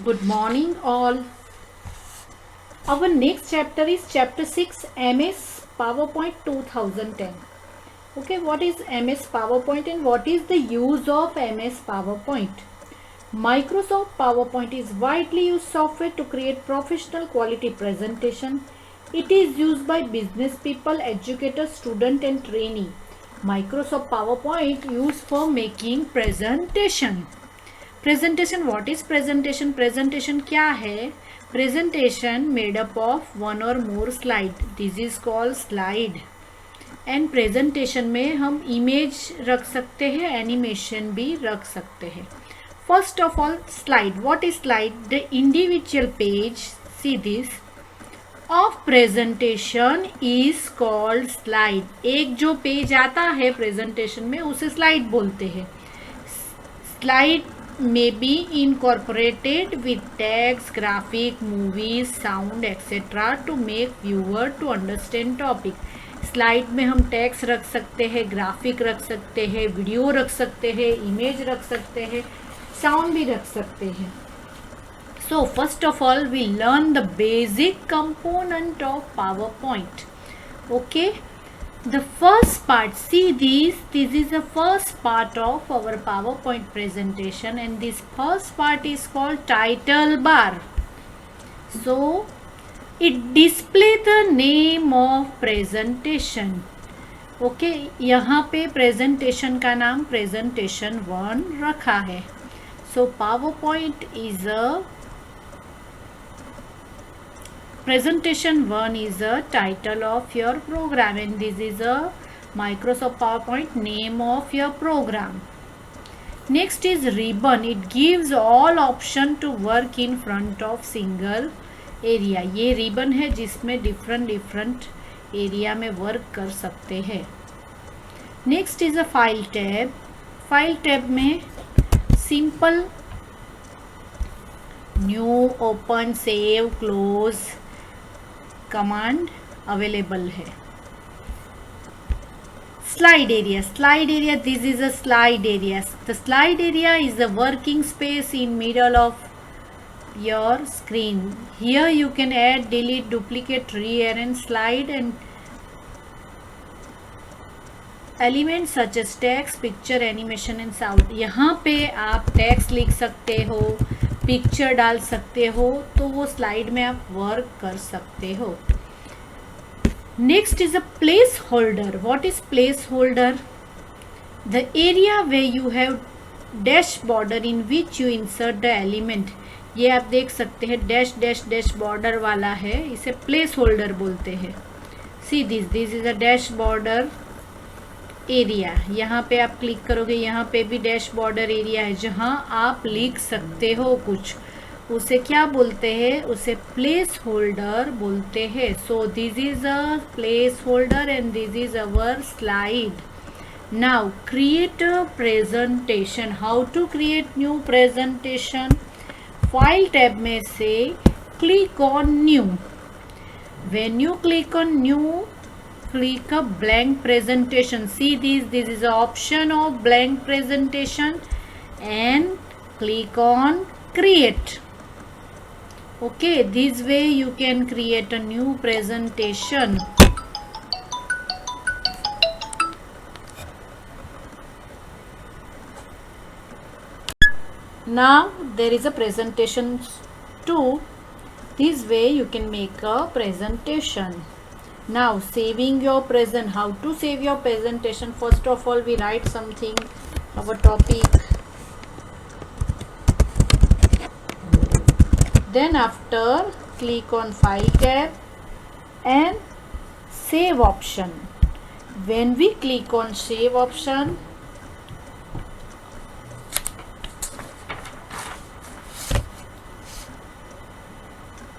Good morning, all. Our next chapter is chapter 6 MS PowerPoint 2010. Okay, what is MS PowerPoint and what is the use of MS PowerPoint? Microsoft PowerPoint is widely used software to create professional quality presentation. It is used by business people, educators, student and trainee. Microsoft PowerPoint used for making presentation. Presentation what is presentation presentation क्या है presentation made up of one or more slide this is called slide and presentation में हम image रख सकते हैं animation भी रख सकते हैं first of all slide what is slide the individual page see this of presentation is called slide एक जो पेज आता है प्रेजेंटेशन में उसे स्लाइड बोलते हैं slide may be incorporated with text, graphic, movies, sound, etc. to make viewer to understand topic. Slide में हम टेक्स्ट रख सकते हैं, ग्राफिक रख सकते हैं, वीडियो रख सकते हैं, इमेज रख सकते हैं, साउंड भी रख सकते हैं. So first of all we learn the basic component of PowerPoint. Okay. The first part, see this is the first part of our PowerPoint presentation and this first part is called title bar. So it display the name of presentation. Okay, यहाँ पे presentation का नाम presentation 1 रखा है. So PowerPoint is a Presentation 1 is a title of your program and this is a Microsoft PowerPoint name of your program. Next is ribbon. It gives all option to work in front of single area. ये ribbon है जिसमें different area में work कर सकते हैं. Next is a file tab. File tab में simple new, open, save, close command available है. Slide area this is a slide area. The slide area is the working space in middle of your screen. Here you can add, delete, duplicate, rearrange slide and element such as text, picture, animation and sound. यहाँ पे आप text लिख सकते हो, picture डाल सकते हो, तो वो स्लाइड में आप वर्क कर सकते हो. Next is a place holder. What is place holder? The area way you have dash border in which you insert the element. ये आप देख सकते हैं डैश डैश डैश बॉर्डर वाला है, इसे प्लेस होल्डर बोलते हैं. सी this is a dash border area. यहाँ पे आप क्लिक करोगे, यहाँ पे भी डैश बॉर्डर एरिया है जहाँ आप लिख सकते हो कुछ. उसे क्या बोलते हैं? उसे प्लेस होल्डर बोलते हैं. So this is a placeholder and this is our slide. Now create a presentation. How to create new presentation? File tab में से click on new. When you click on new, click a blank presentation. See this is the option of blank presentation and click on create. Okay, this way you can create a new presentation. Now there is a presentation 2. This way you can make a presentation. Now saving your present. How to save your presentation? First of all we write something, our topic, then after click on file tab and save option. When we click on save option,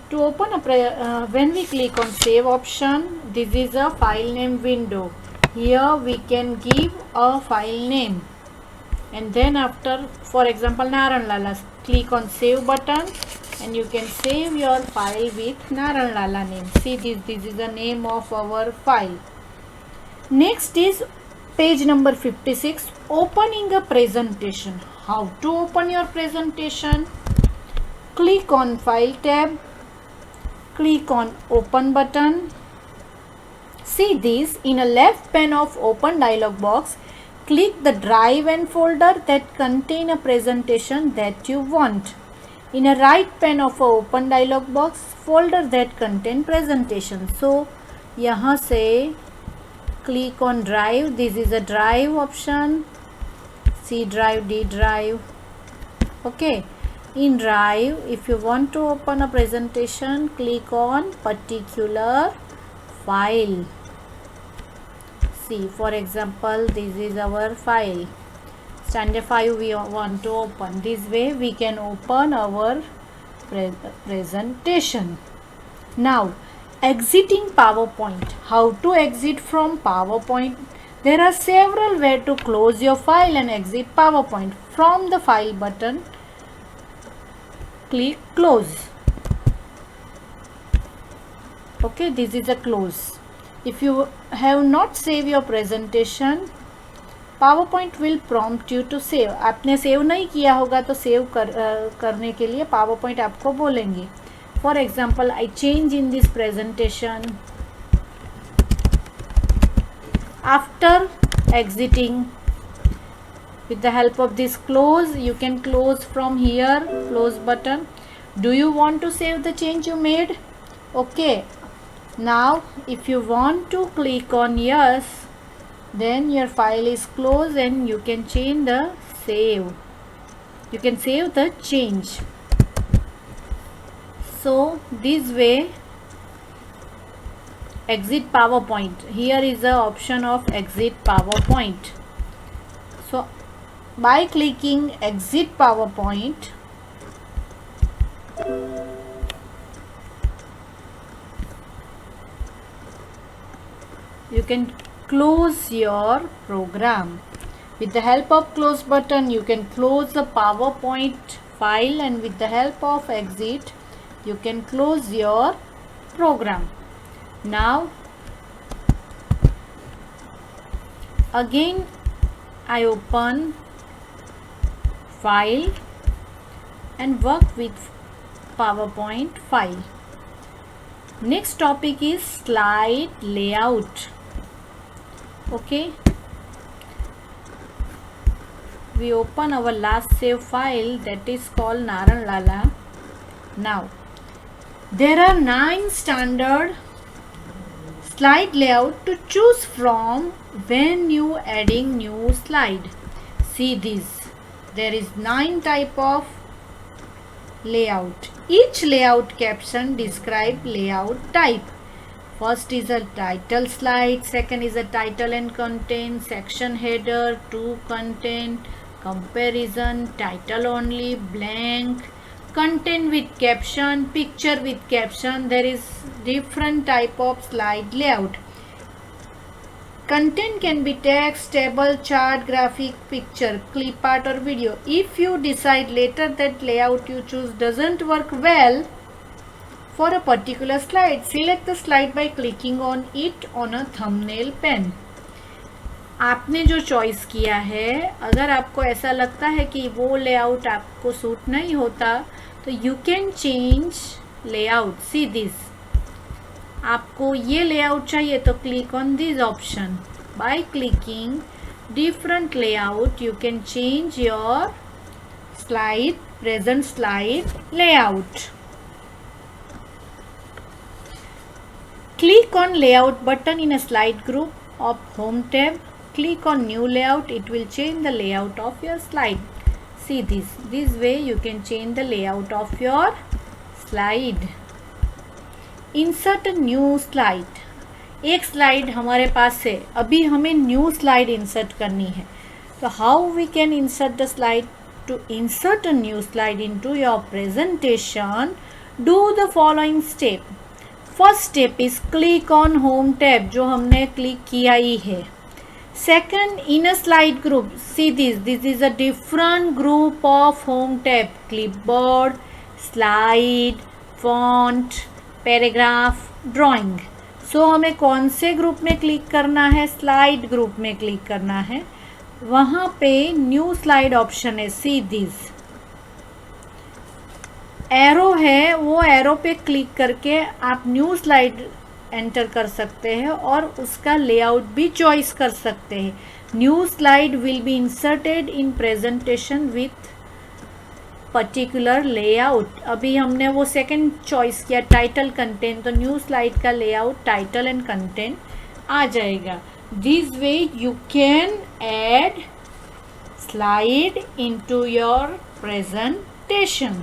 to open when we click on save option, this is a file name window. Here we can give a file name and then after, for example, Naran Lala, click on save button and you can save your file with Naran Lala name. See this is the name of our file. Next is page number 56, opening a presentation. How to open your presentation? Click on File tab. Click on Open button. See this in a left pane of Open dialog box. Click the drive and folder that contain a presentation that you want. In a right pane of a Open dialog box, folder that contain presentation. So यहाँ से click on drive. This is a drive option. C drive, D drive. Okay. In drive, if you want to open a presentation, click on particular file. See, for example, this is our file. Standard 5 we want to open. This way we can open our presentation. Now, exiting PowerPoint. How to exit from PowerPoint? There are several ways to close your file and exit PowerPoint. From the file button, click close. Okay, this is a close. If you have not saved your presentation, PowerPoint will prompt you to save. आपने save नहीं किया होगा तो save करने के लिए PowerPoint आपको बोलेंगे. For example, I change in this presentation. After exiting, with the help of this close, you can close from here, close button. Do you want to save the change you made? Okay. Now, if you want to click on yes, then your file is closed and you can change the save. You can save the change. So, this way, exit PowerPoint. Here is the option of exit PowerPoint. So, by clicking exit PowerPoint, you can close your program. With the help of close button, you can close the PowerPoint file, and with the help of exit, you can close your program. Now, again, I open file and work with PowerPoint file. Next topic is slide layout. Okay, we open our last save file, that is called Naran Lala. Now, there are 9 standard slide layout to choose from when you adding new slide. See this, there is 9 type of layout. Each layout caption describe layout type. First is a title slide, second is a title and content, section header, to content, comparison, title only, blank, content with caption, picture with caption. There is different type of slide layout. Content can be text, table, chart, graphic, picture, clip art or video. If you decide later that layout you choose doesn't work well for a particular slide, select the slide by clicking on it on a thumbnail pane. आपने जो choice किया है, अगर आपको ऐसा लगता है कि वो लेआउट आपको सूट नहीं होता, तो you can change layout. See this, आपको ये लेआउट चाहिए तो click on this option. By clicking different layout you can change your slide, present slide layout. Click on layout button in a slide group of home tab. Click on new layout. It will change the layout of your slide. See this. This way you can change the layout of your slide. Insert a new slide. एक slide हमारे पास है, अभी हमें new slide insert करनी है. तो how we can insert the slide? To insert a new slide into your presentation, do the following step. First step is click on home tab, जो हमने क्लिक किया ही है. Second, in a slide group, see this is a different group of home tab. Clipboard, slide, font, paragraph, drawing. So हमें कौन से group में click करना है? स्लाइड ग्रुप में क्लिक करना है. वहाँ पे न्यू स्लाइड ऑप्शन है. सी दिस, एरो है, वो एरो पे क्लिक करके आप न्यू स्लाइड एंटर कर सकते हैं और उसका लेआउट भी चॉइस कर सकते हैं. New slide will be inserted in presentation with particular layout. अभी हमने वो सेकंड चॉइस किया, टाइटल कंटेंट, तो न्यू स्लाइड का लेआउट टाइटल एंड कंटेंट आ जाएगा. This way you can add slide into your presentation.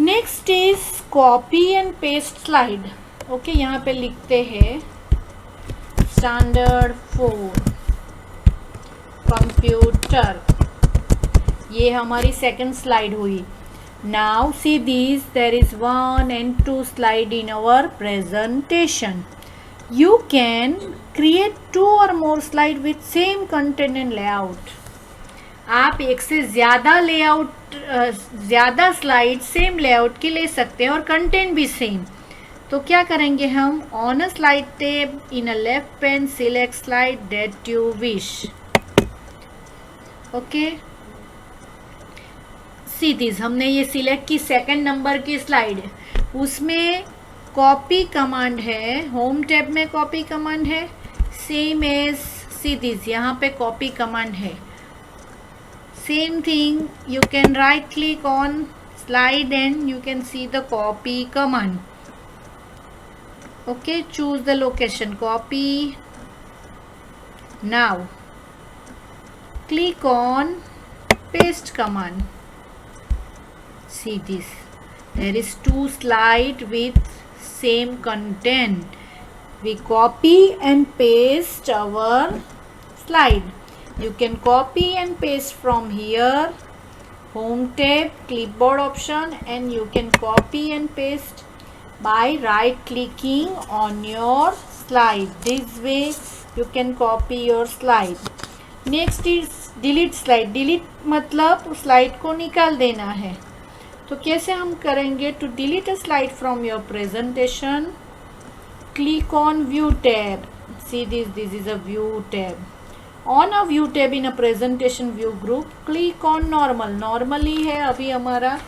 Next is copy and paste slide. Okay, यहाँ पे लिखते हैं स्टैंडर्ड 4 कंप्यूटर. ये हमारी सेकंड स्लाइड हुई. Now see this, there is 1 and 2 slide in our presentation. You can create 2 or more slide with same content and layout. आप एक से ज़्यादा लेआउट, ज़्यादा स्लाइड सेम लेआउट की ले सकते हैं और कंटेंट भी सेम. तो क्या करेंगे हम? On a slide tab in a left pan select slide that you wish. Okay, see this, हमने ये सिलेक्ट की सेकंड नंबर की स्लाइड. उसमें कॉपी कमांड है, होम टैब में कॉपी कमांड है, सेम एज सी दिस, यहाँ पे कॉपी कमांड है. Same thing, you can right click on slide and you can see the copy command. Okay, choose the location, copy. Now click on paste command. See this, there is 2 slide with same content. We copy and paste our slide. You can copy and paste from here, home tab, clipboard option, and you can copy and paste by right clicking on your slide. This way you can copy your slide. Next is delete slide. Delete मतलब slide को निकाल देना है. तो कैसे हम करेंगे? To delete a slide from your presentation, click on view tab. See this, this is a view tab. On a view tab in a presentation view group, click on normal. Normally है अभी हमारा.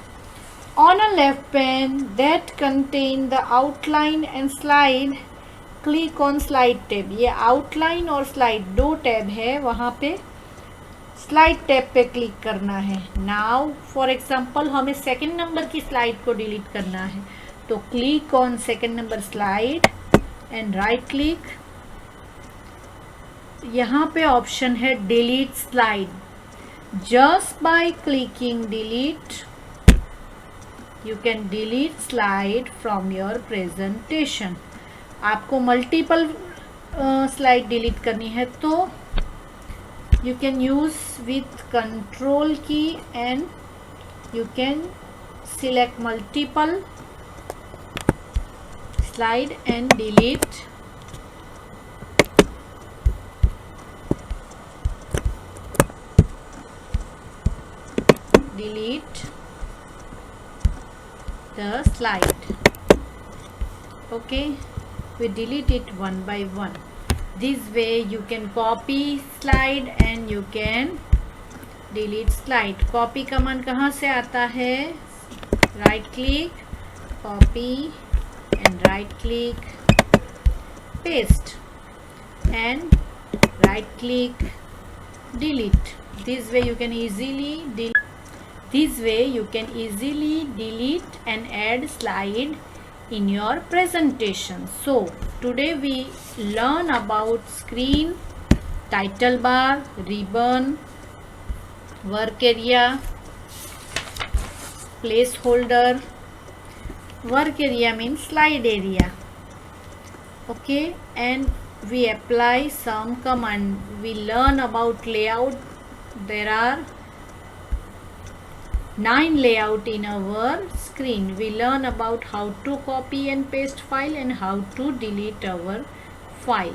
On a left pane that contain the outline and slide, click on slide tab. ये outline और slide दो tab है, वहाँ पे slide tab पे क्लिक करना है. Now for example हमें सेकेंड नंबर की स्लाइड को डिलीट करना है, तो click on second number slide and right click. यहाँ पे ऑप्शन है delete slide. Just by clicking delete you can delete slide from your presentation. आपको मल्टीपल स्लाइड डिलीट करनी है तो you can use with control key and you can select multiple slide and delete. Delete the slide. Okay, we delete it one by one. This way you can copy slide and you can delete slide. Copy command कहाँ से आता है? Right click, copy and right click, paste and right click, delete. This way you can easily delete. This way you can easily delete and add slide in your presentation. So today we learn about screen, title bar, ribbon, work area, placeholder. Work area means slide area. Okay, and we apply some command. We learn about layout. There are 9 layout in our screen. We learn about how to copy and paste file and how to delete our file.